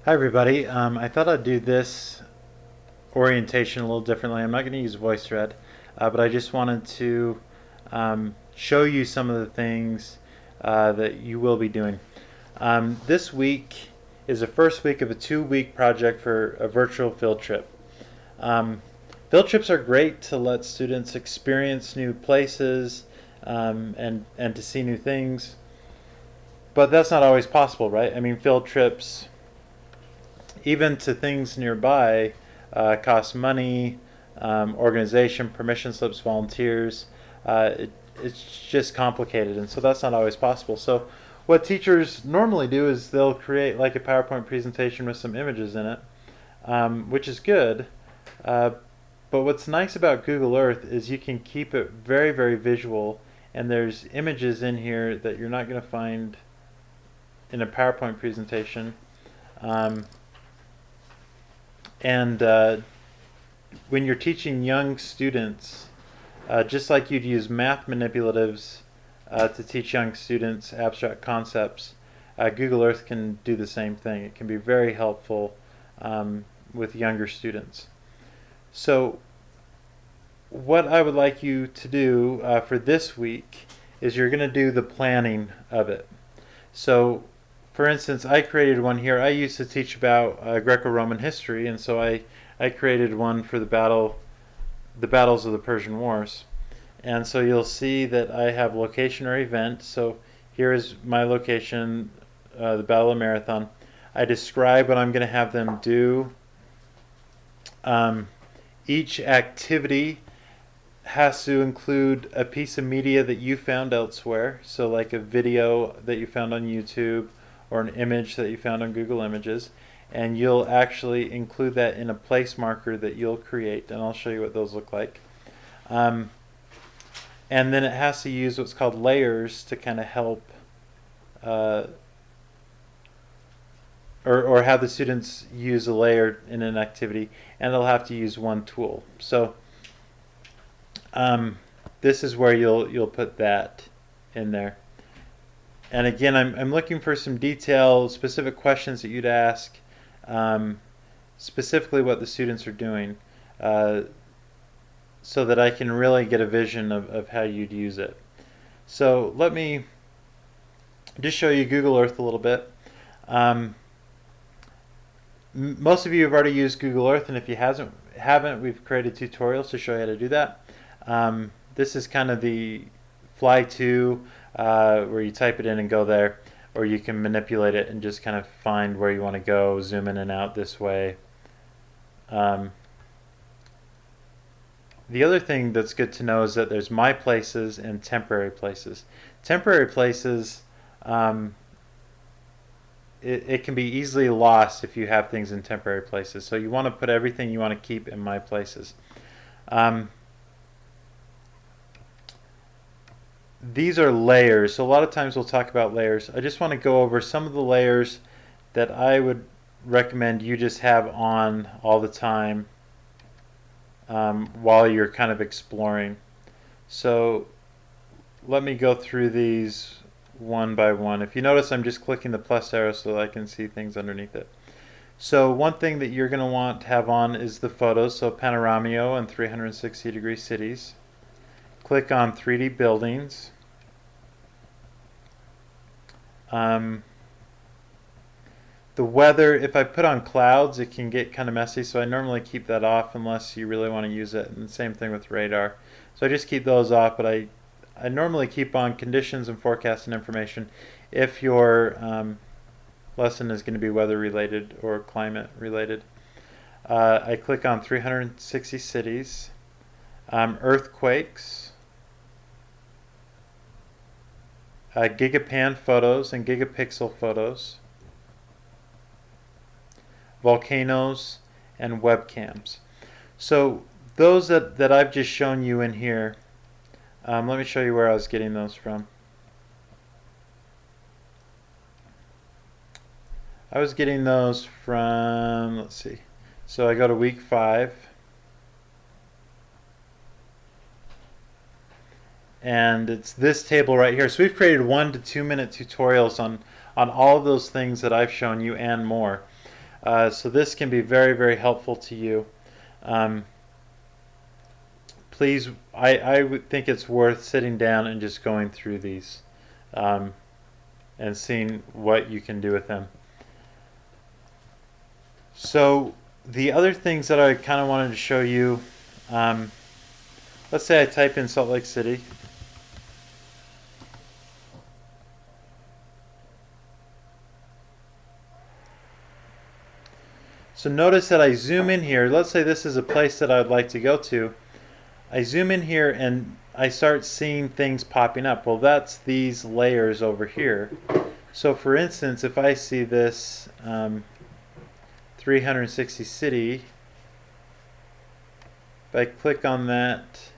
Hi everybody. I thought I'd do this orientation a little differently. I'm not going to use VoiceThread, but I just wanted to show you some of the things that you will be doing. This week is the first week of a 2-week project for a virtual field trip. Um, Field trips are great to let students experience new places and to see new things, but that's not always possible, right? I mean, field trips even to things nearby, cost money, organization, permission slips, volunteers. It's just complicated, and so that's not always possible. So what teachers normally do is they'll create like a PowerPoint presentation with some images in it, which is good. Uh, but what's nice about Google Earth is you can keep it very, very visual, and there's images in here that you're not going to find in a PowerPoint presentation. Um, and when you're teaching young students, just like you'd use math manipulatives to teach young students abstract concepts, Google Earth can do the same thing. It can be very helpful with younger students. So what I would like you to do for this week is you're going to do the planning of it. So for instance, I created one here. I used to teach about Greco-Roman history, and so I created one for the battles of the Persian Wars. And so you'll see that I have location or event. So here is my location, the Battle of Marathon. I describe what I'm going to have them do. Each activity has to include a piece of media that you found elsewhere. So like a video that you found on YouTube or an image that you found on Google Images. And you'll actually include that in a place marker that you'll create, and I'll show you what those look like. And then it has to use what's called layers to kind of help uh, or have the students use a layer in an activity, and they'll have to use one tool. So this is where you'll put that in there. And again, I'm looking for some detail, specific questions that you'd ask, specifically what the students are doing, so that I can really get a vision of how you'd use it. So let me just show you Google Earth a little bit. Most of you have already used Google Earth, and if you haven't, we've created tutorials to show you how to do that. This is kind of the fly to, where you type it in and go there, or you can manipulate it and just kind of find where you want to go, zoom in and out this way. The other thing that's good to know is that there's my places and temporary places. Temporary places, it can be easily lost if you have things in temporary places. So you want to put everything you want to keep in my places. These are layers. So a lot of times we'll talk about layers. I just want to go over some of the layers that I would recommend you just have on all the time while you're kind of exploring. So let me go through these one by one. If you notice, I'm just clicking the plus arrow so that I can see things underneath it. So one thing that you're going to want to have on is the photos, so Panoramio and 360-degree cities. Click on 3D buildings. The weather, if I put on clouds, it can get kind of messy, so I normally keep that off unless you really want to use it, and the same thing with radar. So I just keep those off, but I normally keep on conditions and forecast and information if your lesson is going to be weather related or climate related. I click on 360 cities, earthquakes, gigapan photos and gigapixel photos, volcanoes, and webcams. So those that I've just shown you in here, let me show you where I was getting those from. I was getting those from, let's see, so I go to week 5. And it's this table right here. So we've created 1 to 2 minute tutorials on all of those things that I've shown you and more. So this can be very, very helpful to you. Um, Please, I would think it's worth sitting down and just going through these and seeing what you can do with them. So the other things that I kind of wanted to show you, let's say I type in Salt Lake City. So notice that I zoom in here. Let's say this is a place that I would like to go to. I zoom in here and I start seeing things popping up. Well, that's these layers over here. So for instance, if I see this 360 city, if I click on that,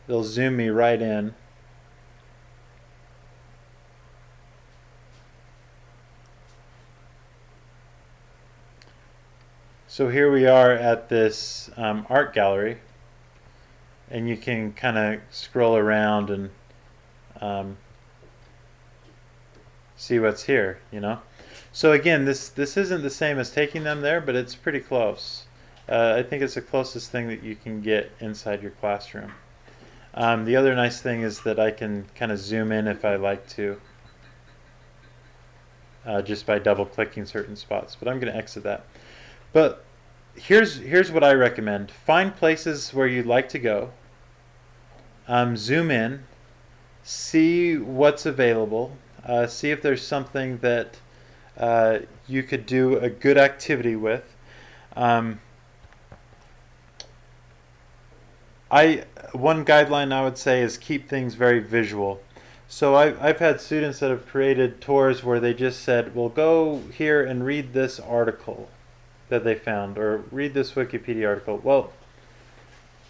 it'll zoom me right in. So here we are at this art gallery, and you can kind of scroll around and see what's here, you know. So again, this isn't the same as taking them there, but it's pretty close. I think it's the closest thing that you can get inside your classroom. The other nice thing is that I can kind of zoom in if I like to, just by double clicking certain spots, but I'm going to exit that. But here's what I recommend. Find places where you'd like to go, zoom in, see what's available, see if there's something that you could do a good activity with. One guideline I would say is keep things very visual. So I've had students that have created tours where they just said, well, go here and read this article that they found, or read this Wikipedia article. Well,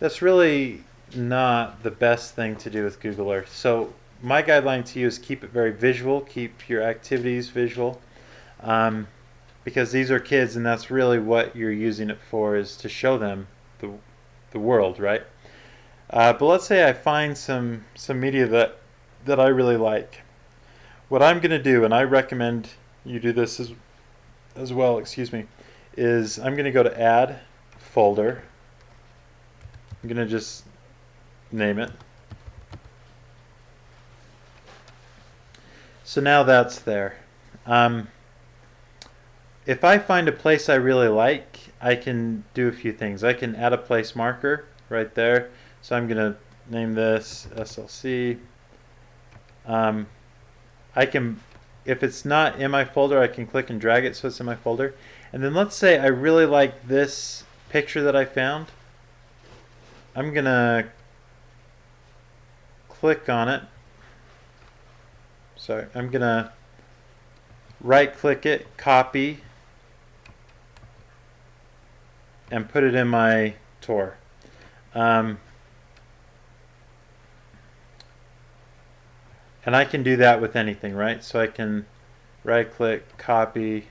that's really not the best thing to do with Google Earth. So my guideline to you is keep it very visual, keep your activities visual, because these are kids and that's really what you're using it for, is to show them the world, right? But let's say I find some media that I really like. What I'm going to do, and I recommend you do this as well, excuse me, is I'm going to go to Add Folder. I'm going to just name it. So now that's there. If I find a place I really like, I can do a few things. I can add a place marker right there. So I'm going to name this SLC. I can, if it's not in my folder, I can click and drag it so it's in my folder. And then let's say I really like this picture that I found. I'm going to click on it. Sorry, I'm going to right click it, copy, and put it in my tour. And I can do that with anything, right? So I can right click, copy,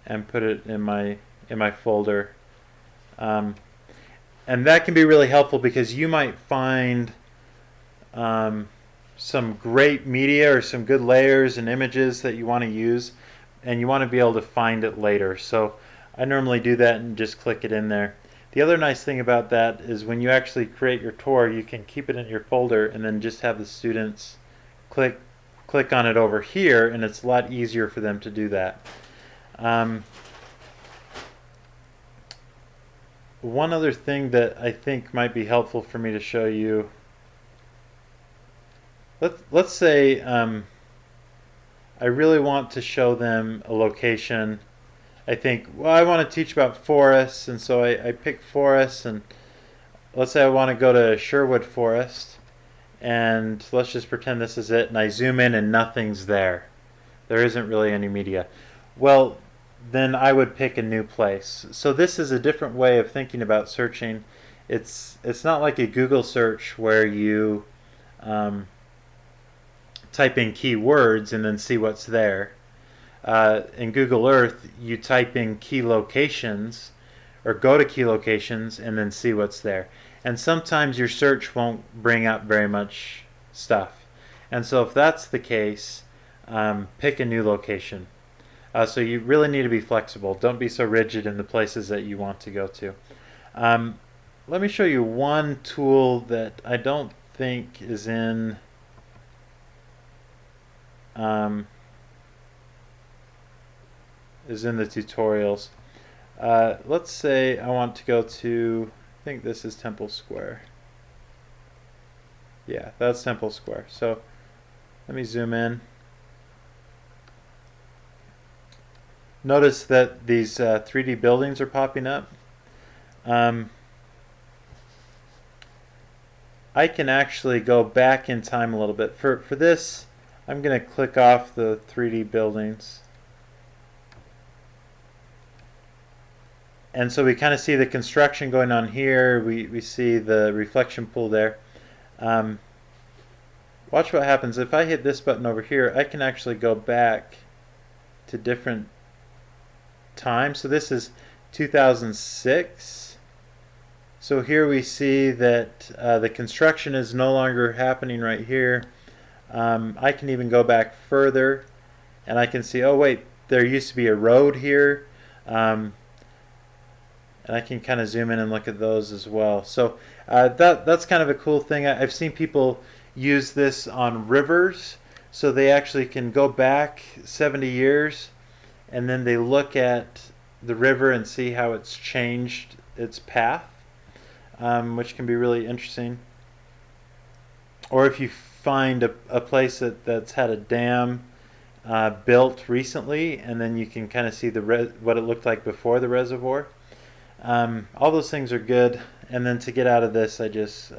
and put it in my folder. And that can be really helpful because you might find some great media or some good layers and images that you want to use, and you want to be able to find it later. So I normally do that and just click it in there. The other nice thing about that is when you actually create your tour, you can keep it in your folder and then just have the students click on it over here, and it's a lot easier for them to do that. One other thing that I think might be helpful for me to show you, let's say I really want to show them a location. I think, well, I want to teach about forests, and so I pick forests, and let's say I want to go to Sherwood Forest, and let's just pretend this is it, and I zoom in and nothing's there. There isn't really any media. Well, then I would pick a new place. So this is a different way of thinking about searching. It's not like a Google search where you type in keywords and then see what's there. In Google Earth, you type in key locations or go to key locations and then see what's there. And sometimes your search won't bring up very much stuff. And so if that's the case, pick a new location. So you really need to be flexible. Don't be so rigid in the places that you want to go to. Um, Let me show you one tool that I don't think is in the tutorials. Let's say I want to go to, I think this is Temple Square. Yeah, that's Temple Square. So let me zoom in. Notice that these 3D buildings are popping up. I can actually go back in time a little bit. For this, I'm going to click off the 3D buildings. And so we kind of see the construction going on here. We see the reflection pool there. Watch what happens. If I hit this button over here, I can actually go back to different times. So this is 2006. So here we see that the construction is no longer happening right here. I can even go back further and I can see, oh wait, there used to be a road here. And I can kind of zoom in and look at those as well. So that's kind of a cool thing. I've seen people use this on rivers, so they actually can go back 70 years and then they look at the river and see how it's changed its path, which can be really interesting. Or if you find a place that's had a dam built recently, and then you can kind of see what it looked like before the reservoir. All those things are good, and then to get out of this I just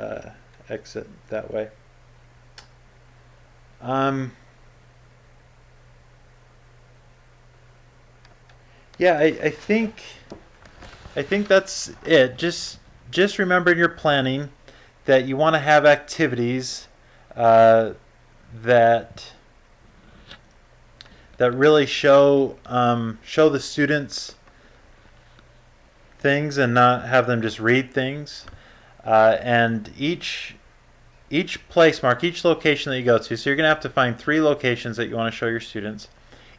exit that way. Yeah, I think that's it. Just remember in your planning that you want to have activities that really show the students things and not have them just read things. And each place mark, each location that you go to, so you're going to have to find 3 locations that you want to show your students.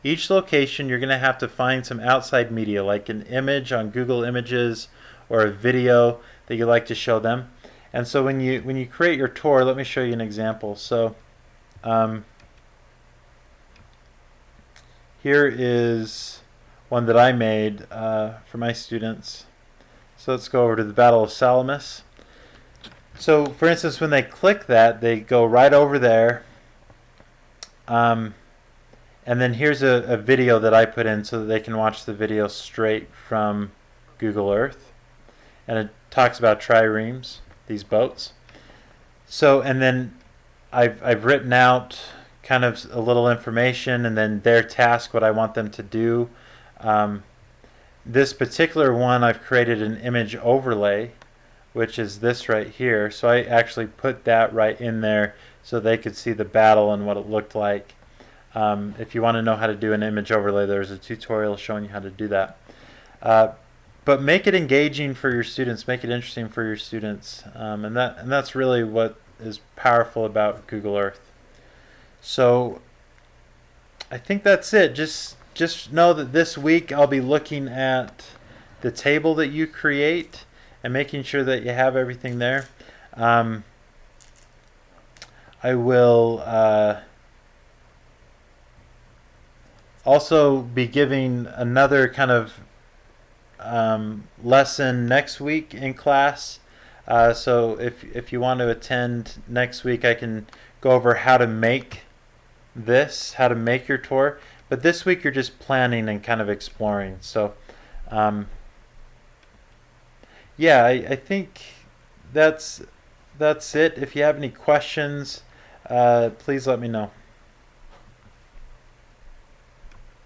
Each location you're going to have to find some outside media, like an image on Google Images or a video that you like to show them. And so when you create your tour, let me show you an example. So here is one that I made for my students. So let's go over to the Battle of Salamis. So for instance, when they click that, they go right over there. And then here's a video that I put in so that they can watch the video straight from Google Earth. And it talks about triremes, these boats. So, and then I've written out kind of a little information and then their task, what I want them to do. This particular one, I've created an image overlay, which is this right here. So I actually put that right in there so they could see the battle and what it looked like. If you want to know how to do an image overlay, there's a tutorial showing you how to do that. But make it engaging for your students, make it interesting for your students, and that's really what is powerful about Google Earth. So I think that's it. Just know that this week I'll be looking at the table that you create and making sure that you have everything there. I will also be giving another kind of lesson next week in class. So if you want to attend next week, I can go over how to make this, how to make your tour. But this week you're just planning and kind of exploring. So yeah, I think that's it. If you have any questions, please let me know.